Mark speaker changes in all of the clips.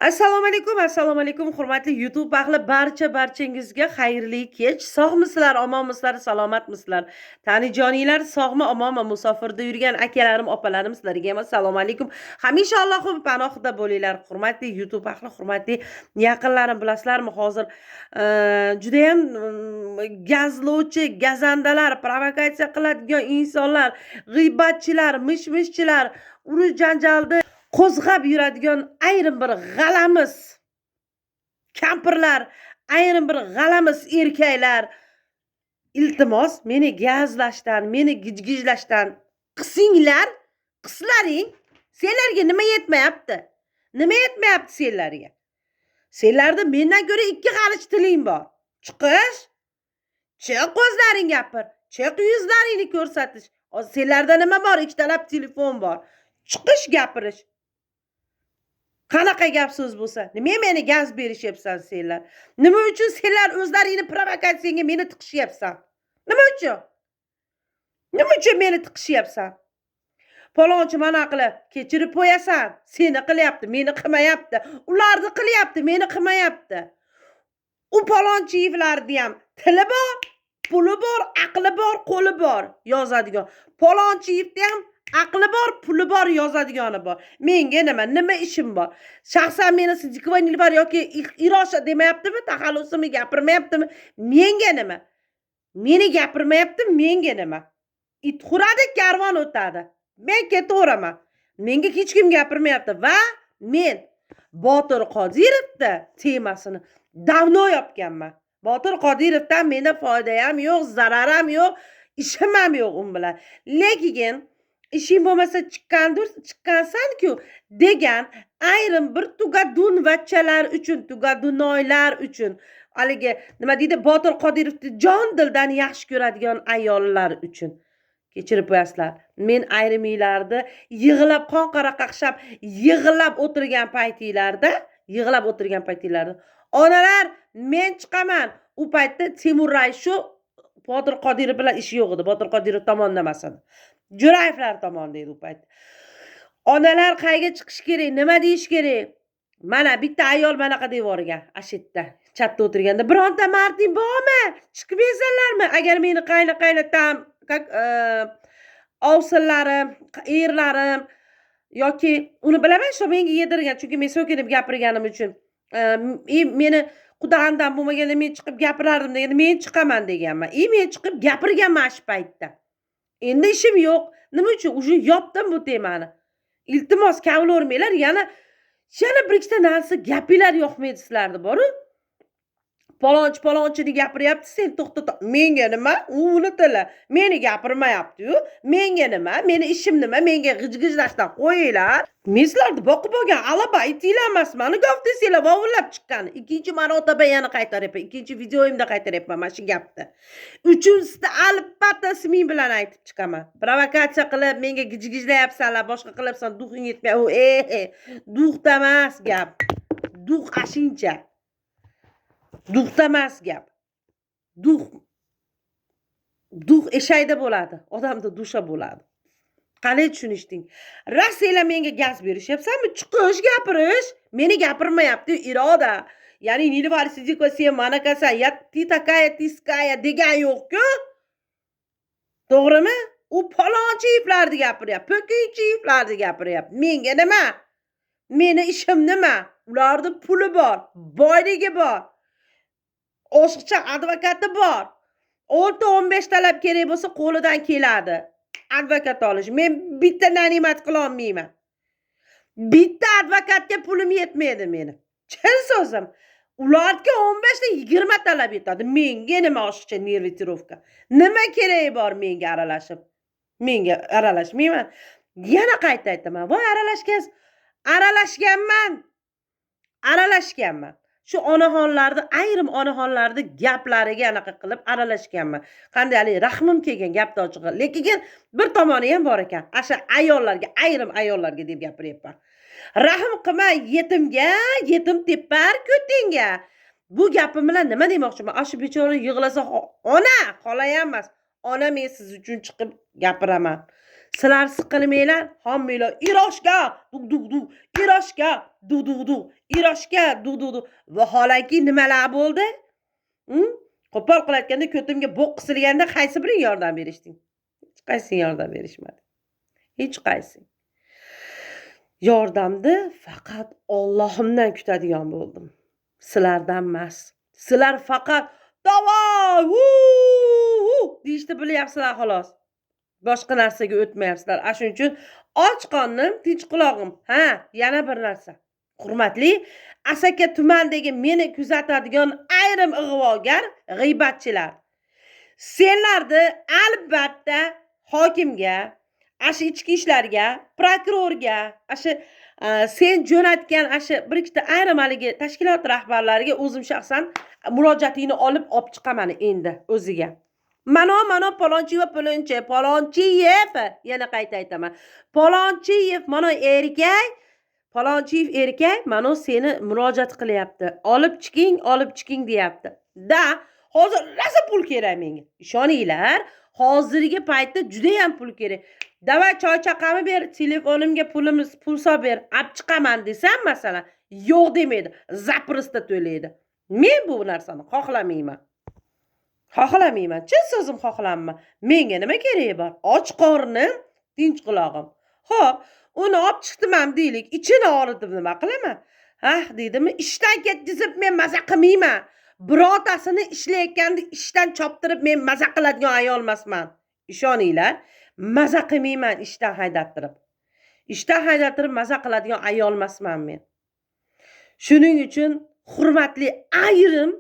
Speaker 1: Assalomu alaykum, hurmatli YouTube ahli barchangizga xayrli kech. Sog'misizlar, omonmisizlar, salomatmisizlar? Tanijoninglar sog'mi, omonmi? Musofirda yurgan akalarim, opalarim sizlarga ham assalomu alaykum. Hamisha Allohning panohida bo'linglar. Hurmatli YouTube ahli, hurmatli yaqinlarim, bilasizlarmi, hozir juda ham gazlovchi, gazandalar, provokatsiya qiladigan insonlar, g'iybatchilar, mish-mishchilar, urush janjalda qo'zg'ab yuradigan ayrim bir g'alamis kampirlar, ayrim bir g'alamis erkaklar iltimos meni gazlashdan, meni gijgijlashdan qisinglar, qislaring. Senlarga nima yetmayapti? Nima yetmayapti senlarga? Senlarda mendan ko'ra ikki qarich tiling bor. Chiqish, chiq ko'zlaring gapir, chiq yuzlaringni ko'rsatish. Hozir senlarda nima bor? Ikkitalab telefon bor. Chiqish gapirish. Qanaqa gap so'z bo'lsa, nima meni gaz berishyapsan senlar? Nima uchun senlar o'zlaringni provokatsiyaga meni tiqishyapsan? Nima uchun? Nima uchun meni tiqishyapsan? Palonchi mana qilib kechirib qo'yasan. Seni qilyapti, meni qilmayapti. Ularni qilyapti, meni qilmayapti. U palonchiyevlarni ham tili bor, puli bor, aqli bor, qo'li bor yozadigan. Palonchiyevda ham aqli bor, puli bor, yozadigani bor. Menga nima ishim bor? Shaxsan meni Sidikovanilvar yoki Irosha demayaptimi? Taxallusimni gapirmayaptimi? Menga nima? Meni gapirmayapti, menga nima? It xuradi, karvon o'tadi. Men ketaveraman. Menga hech kim gapirmayapti va men Botir Qodirovda temasini davno yopganman. Botir Qodirovdan menda foyda ham yo'q, zarar ham yo'q, ishim ham yo'q u bilan. Lekin ishing bo'lmasa chiqqansan-ku degan ayrim bir tugadun vachchalar uchun, tugadunoylar uchun, haligi nima deydi, Botir Qodirovni jon dildan yaxshi ko'radigan ayollar uchun kechirib qo'yasizlar. Men ayriminglarni yig'lab qonqara qaqshab yig'lab o'tirgan paytinglarda, onalar men chiqaman. U paytda Temur Raisho Botir Qodirov bilan ishi yo'q edi. Botir Qodirov tomonidan emas edi. Jo'rayevlar tomonidan edi u paytda. Onalar qayga chiqish kerak, nima deyish kerak? Mana bitta ayol manaqa devorgan, ashitda, chatda o'tirganda, bironta marding bormi? Chiqib yezsanlarmi? Agar meni qaynatam, ovsinlarim, erlarim yoki uni bilaman, shu menga yedirgan, chunki men so'kinib gapirganim uchun. Meni qudag'amdan bo'lmaganda men chiqib gapirardim deganda, men chiqaman deganman. Men chiqib gapirganman shu paytda. Endi ishim yo'q. Nima uchun? Uje yopdim bu temani. Iltimos kavlavermanglar, yana bir ikkita narsa gapinglar yoqmaydi sizlarda boru. Palonchini gapiryapti, sen to'xta. Menga nima? Uni tili. Meni gapirmayapti-yu. Menga nima? Meni ishim nima? Menga g'ij-g'ijlashdan qo'yinglar. Men sizlarni boqib olgan alaba itinglar emasman. Gavdasinglar vovullab chiqqan. Ikkinchi marotaba yana qaytaryapman. Ikkinchi videoyimda qaytaryapman mana shu gapni. Uchinchisida albatta isming bilan aytib chiqaman. Provokatsiya qilib menga g'ij-g'ijlayapsanlar, boshqa qilyapsan, duxing yetmayapti. Duxda emas gap. Dux ashincha. Duxda emas gap. Dux eshakda bo'ladi, odamda dusha bo'ladi. Qanday tushunishding? Rasiylar menga gaz berishyapsanmi? Chiqish, gapirish. Meni gapirmayapti Iroda. Ya'ni Nilufar Sidikova sen manakasan, ya ti takaya tiskaya degan yo'q-ku. To'g'rimi? U palonchiyevlarni gapiryapti, po'kinchiyevlarni gapiryapti. Menga nima? Meni ishim nima? Ularda puli bor, boyligi bor. Oshiqcha advokati bor. 10-15 talab kerak bo'lsa qo'lidan keladi. Advokat olish. Men bitta nanimat qila olmayman. Bitta advokatga pulim yetmaydi meni. Chin so'zim. Ularga 15 ta 20 talab yetadi. Menga nima oshiqcha nervitirovka? Nima keragi bor menga aralashib? Menga aralashmayman. Yana qayta aytaman. Voy aralashganman. Shu onaxonlarda, ayrim onaxonlarda gaplariga anaqa qilib aralashganman. Qanday rahmim kelgan gapni ochig'i. Lekin bir tomoni ham bor ekan. Asha ayollarga, ayrim ayollarga deb gapiryapman. Rahm qilma yetimga, yetim tepar ko'tingga. Bu gapim bilan nima demoqchiman? Ashu bechora yig'lasa, ona, xola ham emas. Ona, men siz uchun chiqib gapiraman. Sizlar siqilmanglar, hammanglar iroshga, dug dug dug, iroshga, dug dug dug, iroshga, dug dug dug. Vaholanki nimalar bo'ldi? Qo'pol qilayotganda ko'timga bo'q qisilganda qaysi biring yordam berishding? Hech qaysi yordam berishmadi. Hech qaysi. Yordamni faqat Allohimdan kutadigan bo'ldim. Sizlardan emas. Sizlar faqat "Davay! Deyishni bilyapsizlar xolos. Boshqa narsaga o'tmayapsizlar. Shuning uchun och qornim, tinch qulog'im. Ha, yana bir narsa. Hurmatli Asaka tumanidagi meni kuzatadigan ayrim ig'vogar, g'iybatchilar. Senlarni albatta hokimga, ichki ishlarga, prokurorga, sen jo'natgan bir ikkita ayrim haligi tashkilot rahbarlariga o'zim shaxsan murojaatingni olib chiqaman endi o'ziga. Mana palonchi va palonchi, Palonchiyev, yana qayta aytaman. Palonchiyev mana Palonchiyev erkak mana seni murojaat qilyapti. Olib chiqing deyapti. Hozir rosa pul kerak menga. Ishoninglar, hozirgi paytda juda ham pul kerak. Davay choy-chaqamni ber, telefonimga pul solib ber, olib chiqaman desam masalan, yo'q demaydi, zaprosto to'laydi. Men bu narsani xohlamayman. Chin so'zim xohlamayman. Menga nima keragi bor? Och qornim, tinch qulog'im. Xo'p, uni olib chiqdim ham deylik, ichini og'ritib nima qilaman? Deydimi, ishdan ketdi deb men maza qilmayman. Birotasini ishlayotganda ishdan choptirib men maza qiladigan ayol emasman. Ishoninglar, maza qilmayman ishdan haydattirib. Ishdan haydattirib maza qiladigan ayol emasman men. Shuning uchun hurmatli ayrim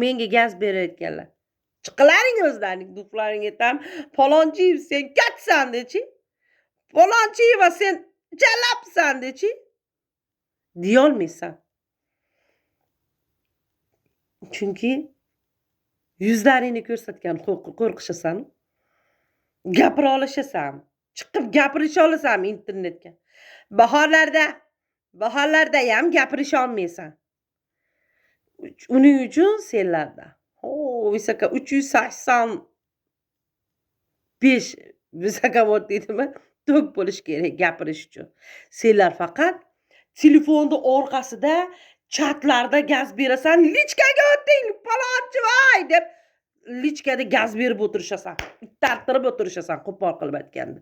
Speaker 1: menga gaz berayotganlar. Chiqilaring o'zlaring duqlaringga tam Palonchiyev sen katsan dechi. Palonchiyev sen jalabsan dechi. Deyolmaysan. Chunki yuzlaringni ko'rsatgan qo'rqishasan. Gapira olishasan. Chiqib gapirisha olasan internetga. Bahorlarda ham gapirisha olmaysan. Uning uchun senlarda visaka 385 visakavod deydimi? Tok bo'lish kerak gapirish uchun. Senlar faqat telefonning orqasida chatlarda gaz berasan, lichkaga o'ting, palonchi voy deb lichkada gaz berib o'tirishasan. Tartirib o'tirishasan qo'pol qilib aytganda.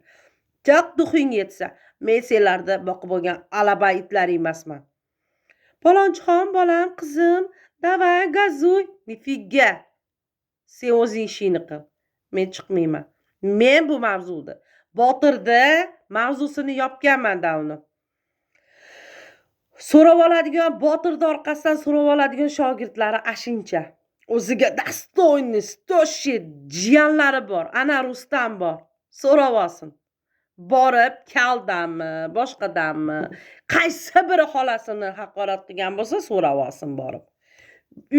Speaker 1: Joq duxing yetsa, men senlarda boqib bo'lgan alaba itlar emasman. Palonchixon bolam, qizim, davay gazuy, nifiga. Sen o'zing ishingni qil. Men chiqmayman. Men bu mavzuda Botirda mavzusini yopganman-da uni. So'rab oladigan Botirda orqasidan so'rab oladigan shogirdlari ashincha. O'ziga dostoyni, stoshi jiyanlari bor. Ana Rustam bor. So'rab olsin. Borib kaldanmi, boshqadanmi, qaysi biri xolasini haqorat qilgan bo'lsa so'rab olsin borib.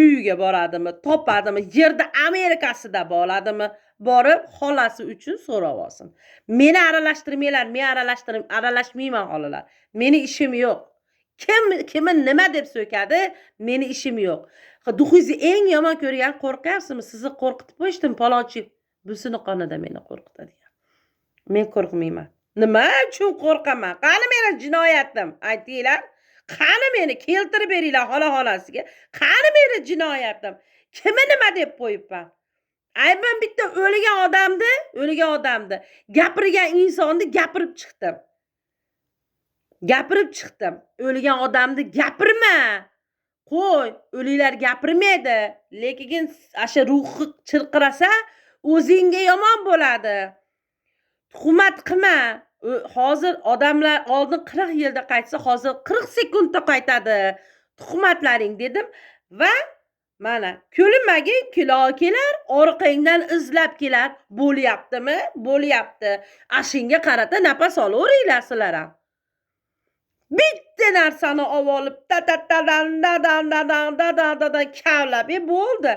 Speaker 1: Uyiga boradimi, topadimi, yerda Amerikasida bo'ladimi, borib xolasi uchun so'rab olsin. Meni aralashtirmanglar, men aralashmayman xolalar. Meni ishim yo'q. Kimni nima deb so'kadi, meni ishim yo'q. Duxingizni eng yomon ko'rgan qo'rqyapsizmi? Sizni qo'rqitib qo'yishdim palonchi. Busini qonida meni qo'rqitadi. Men qo'rqmayman. Nima uchun qo'rqaman? Qani meni jinoyatim? Aytinglar. Qani meni keltirib beringlar xolasiga. Qani meni jinoyatim? Kimni nima deb qo'yibman? Aybim bitta o'lgan odamni, gapirgan insonni gapirib chiqdim. O'lgan odamni gapirma. Qo'y, o'liklar gapirmaydi. Lekin asha ruhi chirqirasa, o'zingga yomon bo'ladi. Tuhmat qilma. Hozir odamlar oldin 40 yilda qaytsa, hozir 40 sekundda qaytadi. Tuhmatlaring dedim va mana ko'linmagin kelar, orqangdan izlab kelar. Bo'lyaptimi? Bo'lyapti. Ashingga qarata nafas olaveringlar sizlar ham. Bitta narsani olib ta kavlab bo'ldi.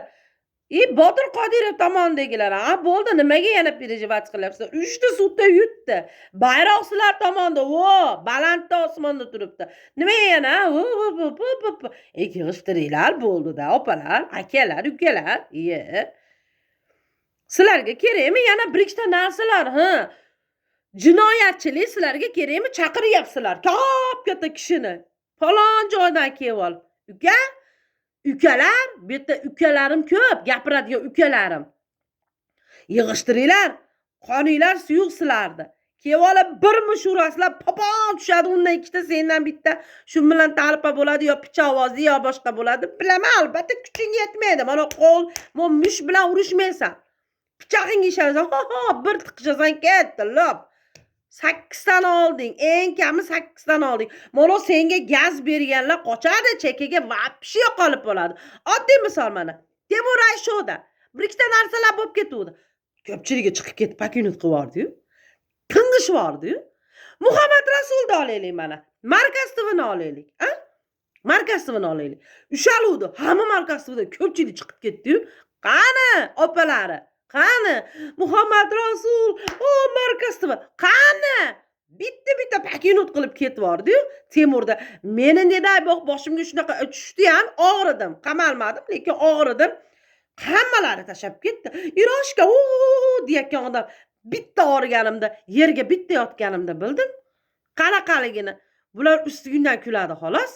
Speaker 1: Botir Qodirov tomondagilar, bo'ldi, nimaga yana perejovat qilyapsizlar? 3 ta sudda yutdi. Bayroqchilar tomonda, balandda osmonda turibdi. Nimaga yana? Yig'ishtiringlar bo'ldi-da, opalar, akalar, ukalar. Sizlarga kerakmi yana bir ikkita narsalar, jinoyatchilik sizlarga kerakmi? Chaqiryapsizlar. Katta kishini. Falon joydan kelib ol. Uka, ukalar, bu yerda ukalarim ko'p, gapiradigan ukalarim. Yig'ishtiringlar. Qoninglar suyuq sizlarni. Kelib olib bir mush urasizlar, popon tushadi, undan ikkita sendan bitta shu bilan talpa bo'ladi yo picha ovozi yo boshqa bo'ladi. Bilaman, albatta kuching yetmaydi. Mana qo'l, mush bilan urishmaysan. Pichog'ing ishlaysan, bir tiqishasan ketdi, lop. 8 dan olding, eng kami 8 dan olding. Mana senga gaz berganlar qochadi, chekkaga vapshi yo'qolib bo'ladi. Oddiy misol mana. Temur Ayshoda bir ikkita narsalar bo'lib ketuvdi. Ko'pchiligi chiqib ketib pakinut qilardi-yu. Tingishvordi-yu. Muhammad Rasulni olaylik mana. Markastivini olaylik, Markastivini olaylik. Ushaluvdi, hamma markastividan ko'pchilik chiqib ketdi-yu. Qani opalari? Qani Muhammad Rasul, markastivi. Qani? Bitta pakinut qilib ketvordi-yu. Temurda meni neday boshimga shunaqa tushdi ham, og'ridim. Qamalmadim, lekin og'ridim. Hammalari tashab ketdi. Iroshka deyotgan odam bitta og'riganimda, yerga bitta yotganimda bildim. Qanaqaligini. Bular ustingdan kuladi xolos.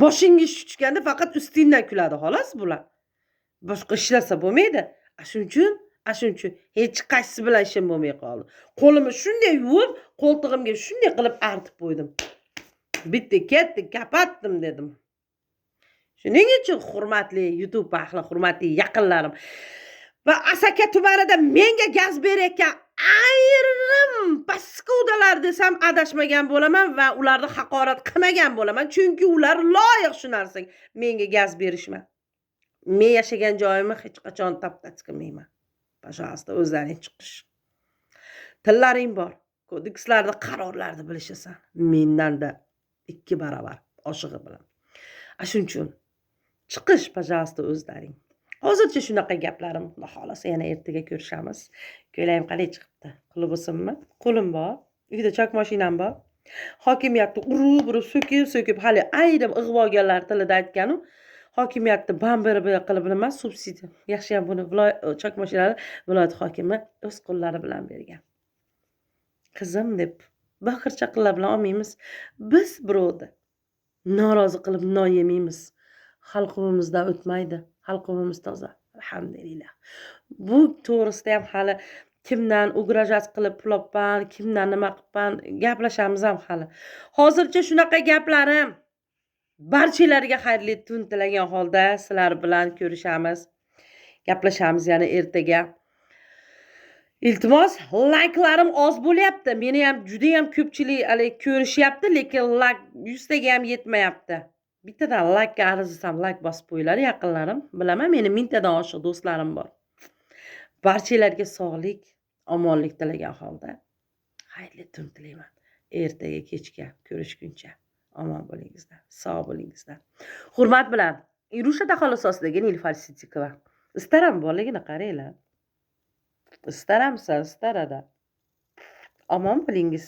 Speaker 1: Boshingiz tushganda faqat ustingdan kuladi xolos bular. Boshqa ishlasa bo'lmaydi. Shuning uchun hech qaysi bilan ishim bo'lmay qoldi. Qo'limni shunday yuvib, qo'ltig'imga shunday qilib artib qo'ydim. Bitta ketdi, kapatdim dedim. Shuning uchun hurmatli YouTube ahli, hurmatli yaqinlarim va Asaka tumanida menga gaz berayotgan ayrim paskudalar desam adashmagan bo'laman va ularni haqorat qilmagan bo'laman, chunki ular loyiq shu narsaga menga gaz berishman. Men yashagan joyimni hech qachon taptat qilmayman. Pajasta o'zlaring chiqish. Tillaring bor. Kodekslarda qarorlarni bilishasan. Mendan-da 2 barobar oshig'i bilan. Shuning uchun chiqish pajasta o'zlaring. Hozircha shunaqa gaplarim. Xudo xolasa yana ertaga ko'rishamiz. Ko'ylayim qalay chiqibdi? Qilib bo'lsinmi? Qo'lim bor. Uyda chak mashinam bor. Hokimiyatni urib so'kib hali ayrim ig'vogarlar tilida aytganu, hokimiyatni bambir qilib emas, subsidiya. Yaxshi ham buni chak mashinani viloyat hokimi o'z qo'llari bilan bergan. Qizim deb baqir-chaqirlar bilan olmaymiz. Biz birovni norozi qilib non yemaymiz. Xalqimizdan o'tmaydi. Xalqimiz toza. Alhamdulillah. Bu to'g'risida ham hali kimdan ugrajat qilib puloppan, kimdan nima qilibman gaplashamiz ham hali. Hozircha shunaqa gaplarim. Barchalarga xayrli tun tilagan holda sizlar bilan ko'rishamiz. Gaplashamiz yana ertaga. Iltimos, like'larim oz bo'lyapti. Meni ham juda ham ko'pchilik ko'rishyapti, lekin like 100 taga ham yetmayapti. Bittadan like arzisam like bosib qo'yinglar yaqinlarim. Bilaman, meni 1000 tadan oshiq do'stlarim bor. Barchalarga sog'lik, omonlik tilagan holda xayrli tun tilayman. Ertaga kechga ko'rishguncha omon bo'lingizlar, sog' bo'lingizlar. Hurmat bilan Irusha Daxolososidagi Nilufar Siddiqova. Istaram borligini qaranglar. Istaramsan, istarada. Omon bo'lingiz.